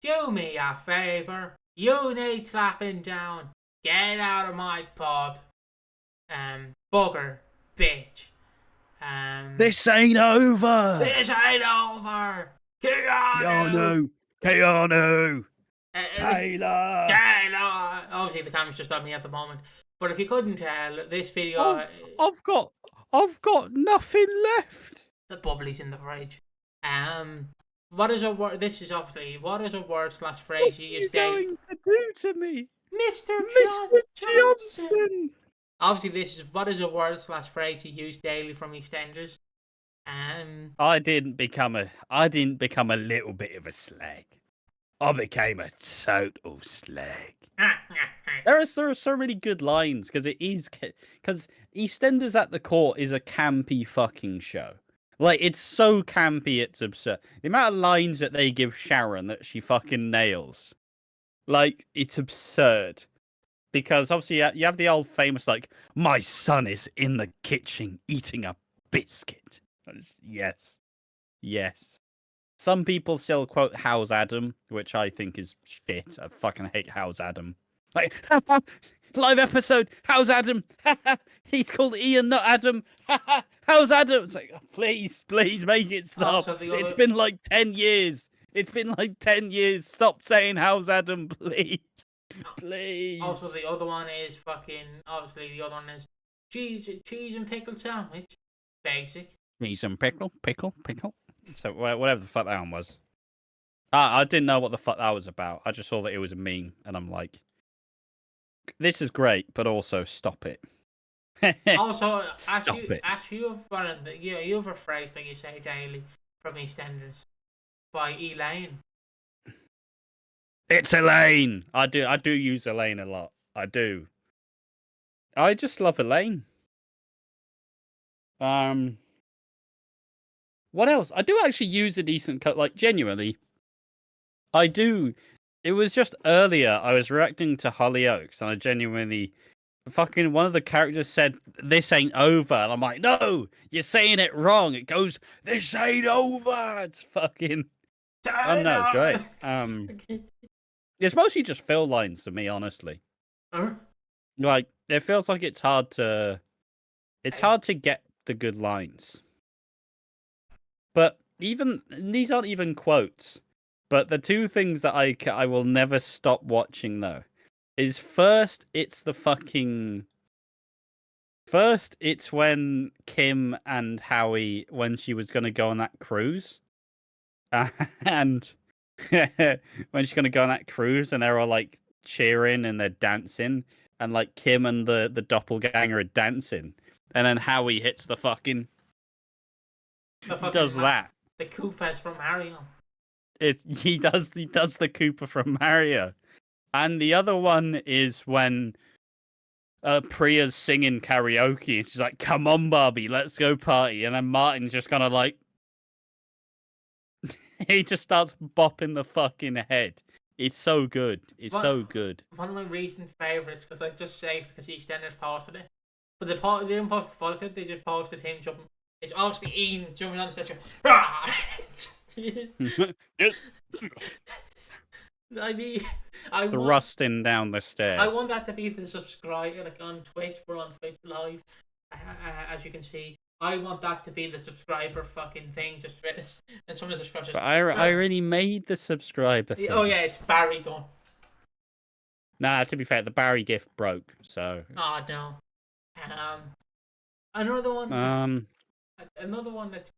do me a favour. You need slapping down. Get out of my pub. Bugger. Bitch. This ain't over. This ain't over. Keanu. Keanu. Taylor. Obviously, the camera's just on me at the moment. But if you couldn't tell, this video... I've got nothing left. The bubbly's in the fridge. What is a word? This is obviously... What is a word/phrase you use daily? What are you going to do to me? Mr. Johnson. Obviously, this is... What is a word/phrase you use daily from EastEnders? I didn't become a little bit of a slag. I became a total slag. There are so many good lines because EastEnders at the core is a campy fucking show. Like, it's so campy, it's absurd. The amount of lines that they give Sharon that she fucking nails, like, it's absurd. Because obviously you have the old famous like, my son is in the kitchen eating a biscuit. Yes. Some people still quote How's Adam, which I think is shit. I fucking hate How's Adam. Like, live episode, How's Adam? He's called Ian, not Adam. How's Adam? It's like, oh, please make it stop. It's been like 10 years. Stop saying How's Adam, please. Please. Also, the other one is cheese and pickle sandwich. Basic. Cheese and pickle. So whatever the fuck that one was. I didn't know what the fuck that was about. I just saw that it was a meme, and I'm like, this is great, but also stop it. Also, stop it. You have a phrase that you say daily from EastEnders by Elaine. It's Elaine. I do use Elaine a lot. I do. I just love Elaine. What else? I do actually use a decent cut, like, genuinely. I do. It was just earlier, I was reacting to Hollyoaks, and I genuinely... Fucking one of the characters said, this ain't over. And I'm like, no, you're saying it wrong. It goes, this ain't over. It's fucking... Oh, no, it's great. It's mostly just fill lines to me, honestly. Like, it feels like it's hard to get the good lines. But even these aren't even quotes. But the two things that I will never stop watching though is first it's when Kim and Howie, when she was gonna go on that cruise, and when she's gonna go on that cruise, and they're all like cheering and they're dancing, and like Kim and the doppelganger are dancing, and then Howie hits the fucking. He does that. The Koopas from Mario. He does the Koopa from Mario. And the other one is when Priya's singing karaoke and she's like, come on, Barbie, let's go party. And then Martin's just kind of like... he just starts bopping the fucking head. It's so good. So good. One of my recent favourites, because I just saved because EastEnders posted it. But they didn't post the full clip, they just posted him jumping. It's obviously Ian jumping on the stage. Thrusting down the stairs. I want that to be the subscribe, like on Twitch. We're on Twitch live, as you can see. I want that to be the subscriber fucking thing. Just and some of the subscribers. But I already made the subscriber thing. Oh yeah, it's Barry done. Nah, to be fair, the Barry gift broke. So. Oh no. Another one. Another one that's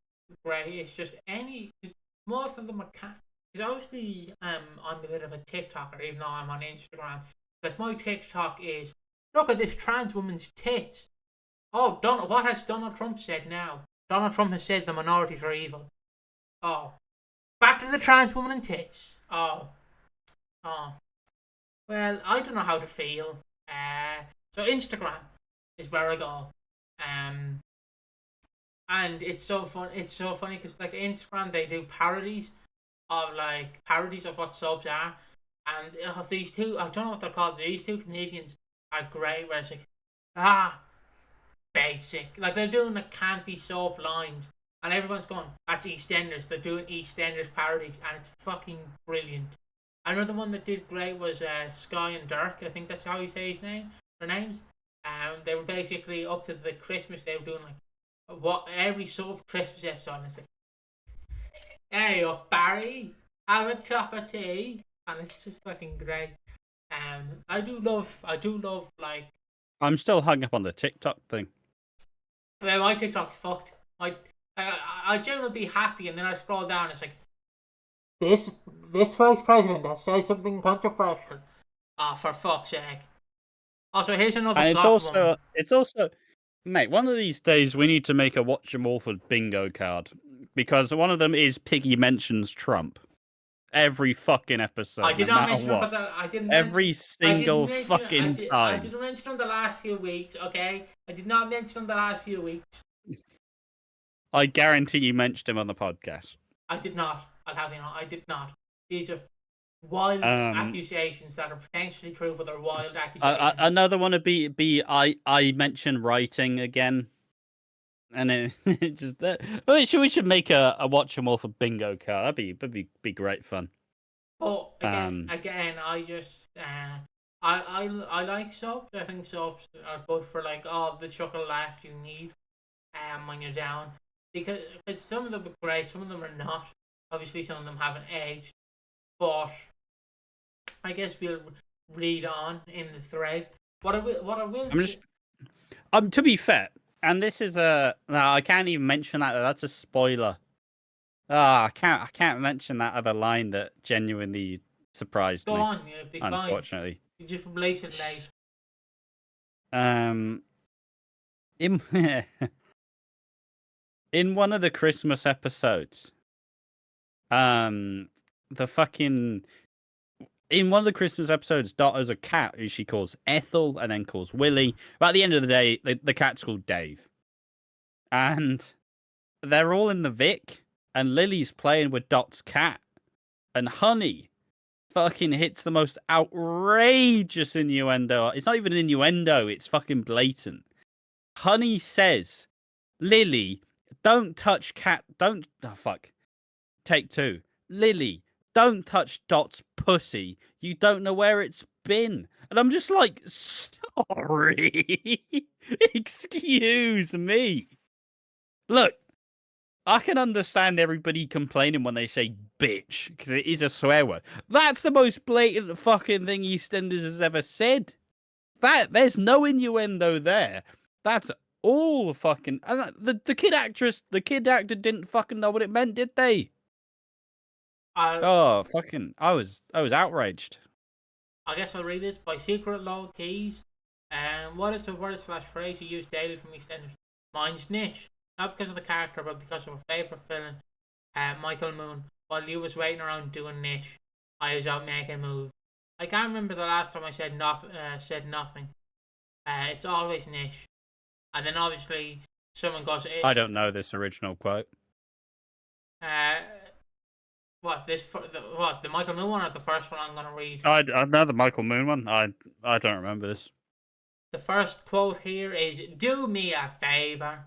great is just cause most of them are because obviously I'm a bit of a TikToker, even though I'm on Instagram. Because my TikTok is, look at this trans woman's tits. Oh, what has Donald Trump said now? Donald Trump has said the minorities are evil. Oh, back to the trans woman and tits. Oh. Well, I don't know how to feel. So Instagram is where I go. And it's so fun. It's so funny because like Instagram, they do parodies of what subs are, and these two, I don't know what they're called. These two comedians are great. Where it's like, basic. Like they're doing the campy soap lines, and everyone's going, "That's EastEnders." They're doing EastEnders parodies, and it's fucking brilliant. Another one that did great was Sky and Dirk. I think that's how you say their names. They were basically up to the Christmas. They were doing like what every sort of Christmas episode. And it's like, hey up Barry, have a cup of tea, and it's just fucking great. I do love like. I'm still hung up on the TikTok thing. Well, my TikTok's fucked. I generally be happy, and then I scroll down. And it's like this vice president has said something controversial. Ah, for fuck's sake. Also, here's another. And it's also, mate. One of these days we need to make a Watching Walford bingo card because one of them is Piggy mentions Trump. Every fucking episode. I did not mention him for that. I didn't. Every single fucking time. I didn't mention him the last few weeks. Okay, I did not mention him the last few weeks. I guarantee you mentioned him on the podcast. I did not. I'll have you know. I did not. These are wild accusations that are potentially true, but they're wild accusations. Another one would be I mentioned writing again, and it just we should make a Watch 'em all for bingo card. That'd be great fun. But again, I just I like soaps. I think soaps are good for like the chuckle laugh you need when you're down, because some of them are great, some of them are not. Obviously, some of them haven't aged, but I guess we'll read on in the thread. What I will. To be fair, and this is no, I can't even mention that. That's a spoiler. I can't mention that other line that genuinely surprised me. Go on, it'll be unfortunately. Fine. You just release it late. In one of the Christmas episodes, in one of the Christmas episodes, Dot has a cat who she calls Ethel and then calls Willie. But at the end of the day, the cat's called Dave. And they're all in the Vic, and Lily's playing with Dot's cat. And Honey fucking hits the most outrageous innuendo. It's not even an innuendo, it's fucking blatant. Honey says, Lily, don't touch cat. Don't. Oh, fuck. Take two. Lily, don't touch Dot's pussy. You don't know where it's been. And I'm just like, sorry. Excuse me. Look, I can understand everybody complaining when they say bitch, because it is a swear word. That's the most blatant fucking thing EastEnders has ever said. There's no innuendo there. That's all fucking. And the kid actor didn't fucking know what it meant, did they? I was outraged. I guess I'll read this. By secret log keys. What is a word / phrase you use daily from EastEnders? Mine's niche. Not because of the character, but because of a favourite villain, Michael Moon. While you was waiting around doing niche, I was out making moves. I can't remember the last time I said nothing. It's always niche. And then obviously someone goes. I don't know this original quote. The Michael Moon one or the first one I'm going to read? I know the Michael Moon one. I don't remember this. The first quote here is, do me a favour.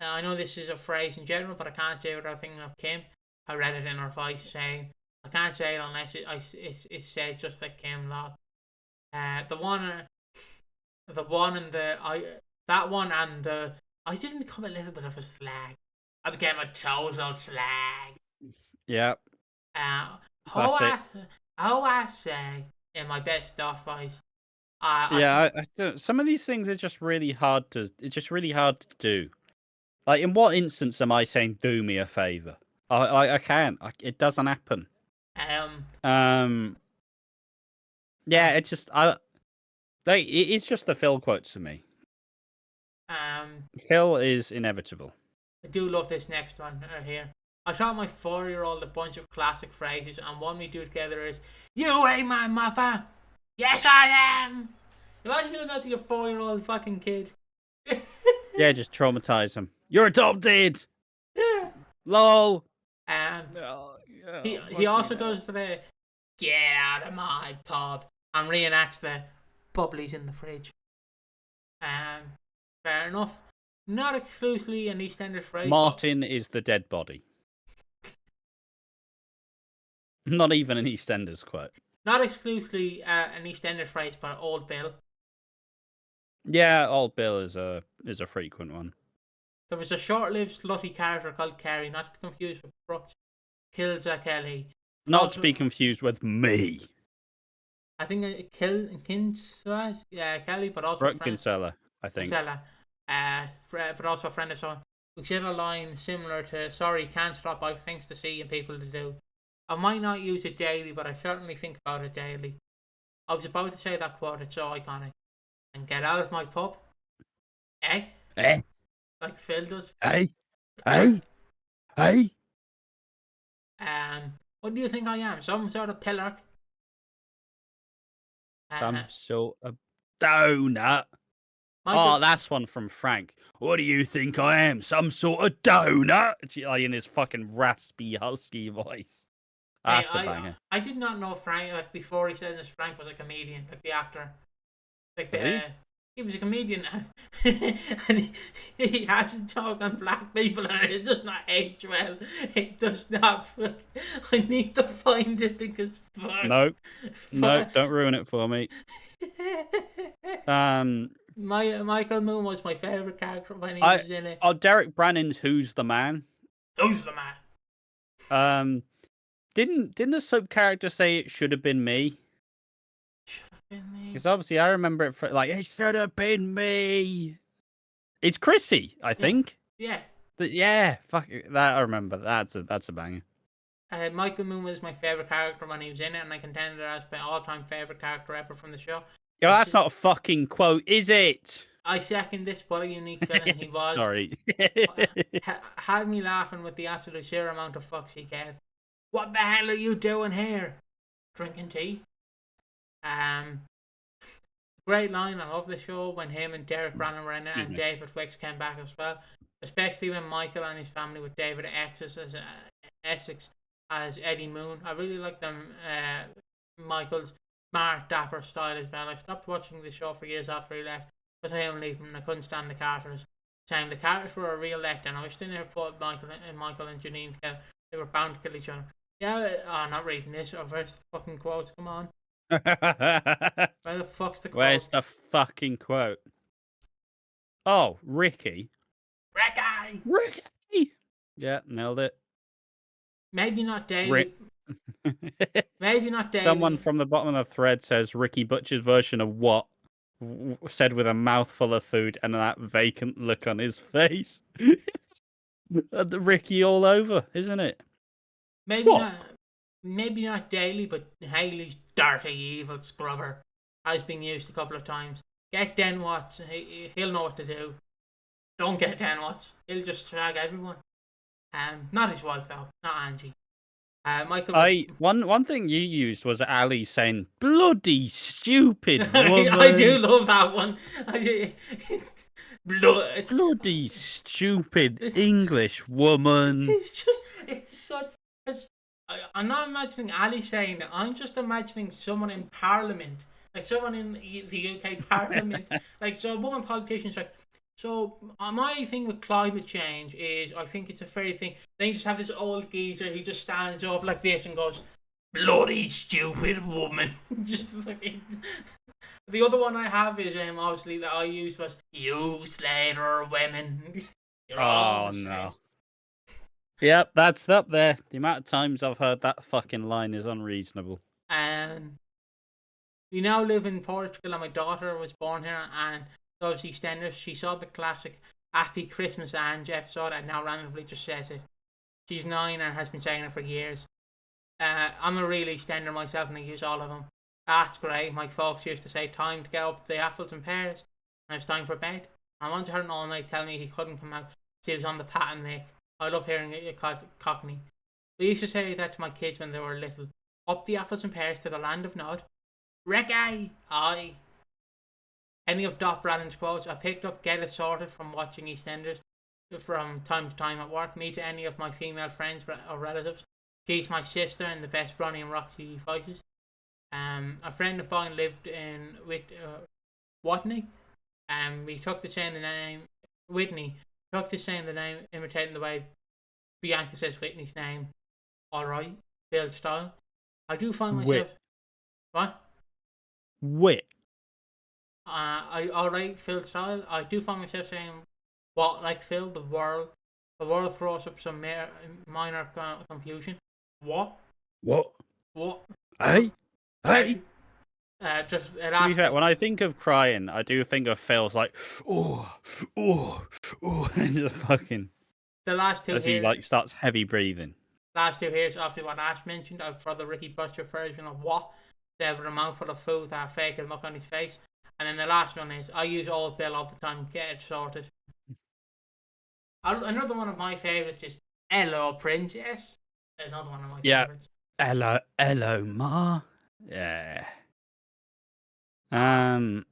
Now, I know this is a phrase in general, but I can't say it without thinking of Kim. I read it in her voice saying, I can't say it unless it's said just like Kim log. That one and the I didn't become a little bit of a slag. I became a total slag. Yep. I say in my best Dot voice. Some of these things are just really hard to. It's just really hard to do. Like, in what instance am I saying "do me a favor"? I can't. It doesn't happen. Yeah, it's just it's just the Phil quotes to me. Phil is inevitable. I do love this next one here. I taught my 4-year-old a bunch of classic phrases, and one we do together is, "You ain't my mother." Yes, I am. Imagine doing that to your 4-year-old fucking kid. Yeah, just traumatize him. You're adopted. Yeah. Lol. He also does the "get out of my pub" and reenacts the bubblies in the fridge. Fair enough. Not exclusively an EastEnders phrase. Martin is the dead body. Not even an EastEnders quote. Not exclusively an EastEnders phrase, but Old Bill. Yeah, Old Bill is a frequent one. There was a short-lived slutty character called Carrie, not to be confused with Brooks. Kills Kelly. Not Also, to be confused with me. I think Kinsella, yeah, Kelly, but also Brooke Kinsella, I think. Kinsella, but also a friend of someone. We said a line similar to, "Sorry, can't stop. I've things to see and people to do." I might not use it daily, but I certainly think about it daily. I was about to say that quote, it's so iconic. And get out of my pub. Eh? Eh? Like Phil does. Hey? Hey? Hey? What do you think I am? Some sort of pillar? Some sort of donut. Oh, that's one from Frank. What do you think I am? Some sort of donut? In his fucking raspy, husky voice. That's a banger. I did not know Frank, like, before he said this, Frank was a comedian, like the actor. Like, he was a comedian. And he hasn't talked on black people, and it does not age well. It does not. I need to find it because. No, don't ruin it for me. Michael Moon was my favourite character when he was in it. Oh, Derek Brannan's Who's the Man? Who's the Man? Didn't the soap character say it should have been me? Should have been me. Because obviously I remember it it should have been me. It's Chrissy, I think. Yeah. Fuck that. I remember. That's a banger. Michael Moon was my favourite character when he was in it, and I contend it as my all-time favourite character ever from the show. Yo, that's not a fucking quote, is it? I second this. What a unique villain he was. Sorry. Had me laughing with the absolute sheer amount of fucks he gave. What the hell are you doing here? Drinking tea. Great line. I love the show when him and Derek Brannan were in it, and David Wicks came back as well. Especially when Michael and his family with David Essex as Eddie Moon. I really like them. Michael's smart, dapper style as well. I stopped watching the show for years after he left because I only and I couldn't stand the Carters. Saying the Carters were a real letdown. I wish they never thought Michael and Janine they were bound to kill each other. Yeah, I'm not reading this. Where's the fucking quote? Come on. Where the fuck's the quote? Where's the fucking quote? Oh, Ricky. Ricky! Yeah, nailed it. Maybe not daily. Maybe not daily. Someone from the bottom of the thread says Ricky Butcher's version of what? Said with a mouthful of food and that vacant look on his face. Ricky all over, isn't it? Maybe not daily, but Haley's dirty, evil scrubber has been used a couple of times. Get Den Watts, he'll know what to do. Don't get Den Watts, he'll just shag everyone. Not his wife though, not Angie. Michael. One thing you used was Ali saying "bloody stupid woman." I do love that one. Bloody stupid English woman. It's such. I'm not imagining Ali saying it. I'm just imagining someone in Parliament, like someone in the UK Parliament, like so a woman politician's like. So my thing with climate change is I think it's a fairy thing. Then you just have this old geezer who just stands up like this and goes, "Bloody stupid woman." Just fucking. The other one I have is obviously that I used was "You Slater women." Oh no. Yep, that's up there. The amount of times I've heard that fucking line is unreasonable. We now live in Portugal and my daughter was born here and loves EastEnders. She saw the classic Happy Christmas Ange episode and now randomly just says it. She's 9 and has been saying it for years. I'm a real EastEnder myself and I use all of them. That's great. My folks used to say time to get up to the apples and pears. And it's time for bed. I once heard an old mate tell me he couldn't come out. She was on the pat and make. I love hearing it Cockney. We used to say that to my kids when they were little. Up the apples and pears to the land of Nod. Reggae! Aye. Any of Dot Brannan's quotes, I picked up Get It Sorted from watching EastEnders from time to time at work. Me to any of my female friends or relatives. She's my sister and the best Ronnie and Roxy voices. A friend of mine lived in Watney. We took to saying the name Whitney. Took to saying the name imitating the way Bianca says Whitney's name. Alright, Bill style. I do find Wit. myself. What? Wit. Alright, Phil style. I do find myself saying, "What?" Like Phil, the world throws up some minor confusion. What? What? What? Hey? Hey? Just it To be asks fair, me. when I think of crying, I do think of Phil's like, oh, oh, oh, and just fucking, The last two as he here, like starts heavy breathing. is obviously what Ash mentioned. For the Ricky Butcher version of what? They have a mouthful of food that fake a look on his face. And then the last one is, I use Old Bill all the time to get it sorted. Another one of my favourites is Hello Princess. Another one of my Yeah. favourites. Hello, Ma. Yeah. Are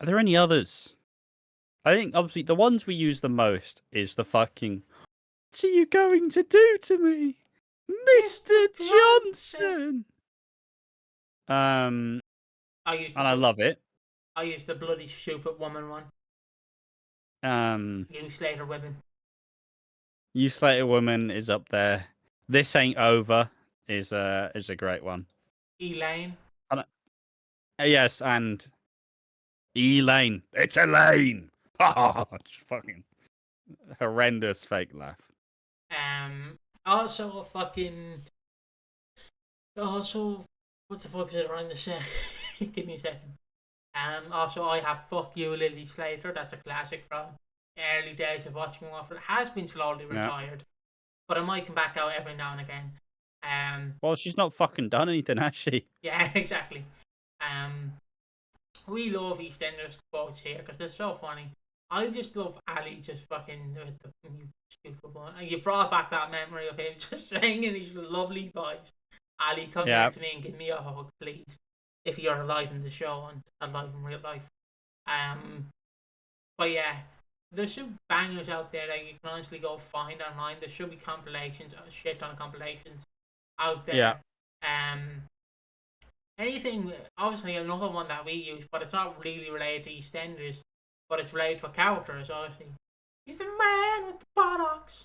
there any others? I think obviously the ones we use the most is the fucking "What are you going to do to me, Mr. Johnson?" And I love it. I use the bloody stupid woman one. You Slater women. You Slater Woman is up there. This Ain't Over is a great one. Elaine. Yes, and Elaine. It's Elaine. It's fucking horrendous fake laugh. Also fucking. Also, what the fuck is it around the set? Give me a second. Also, I have Fuck You, Lily Slater. That's a classic from early days of watching Walford. It has been slowly retired, but it might come back out every now and again. Well, she's not fucking done anything, has she? Yeah, exactly. We love EastEnders quotes here because they're so funny. I just love Ali just fucking with the stupid one. And you brought back that memory of him just saying in his lovely voice, Ali, come here to me and give me a hug, please. If you're alive in the show and alive in real life. But yeah, there's some bangers out there that you can honestly go find online. There should be compilations, a shit ton of compilations out there. Yeah. Anything, obviously another one that we use, but it's not really related to EastEnders, but it's related to a character, obviously. He's the man with the buttocks.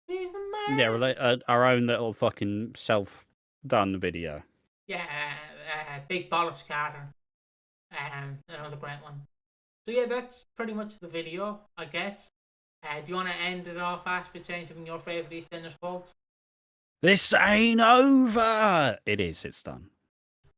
He's the man. Yeah, our own little fucking self-done video. Yeah, Big Bollocks Carter. Another great one. So yeah, that's pretty much the video, I guess. Do you want to end it off, Ash, with saying some of your favourite EastEnders quotes? This ain't over. It is. It's done.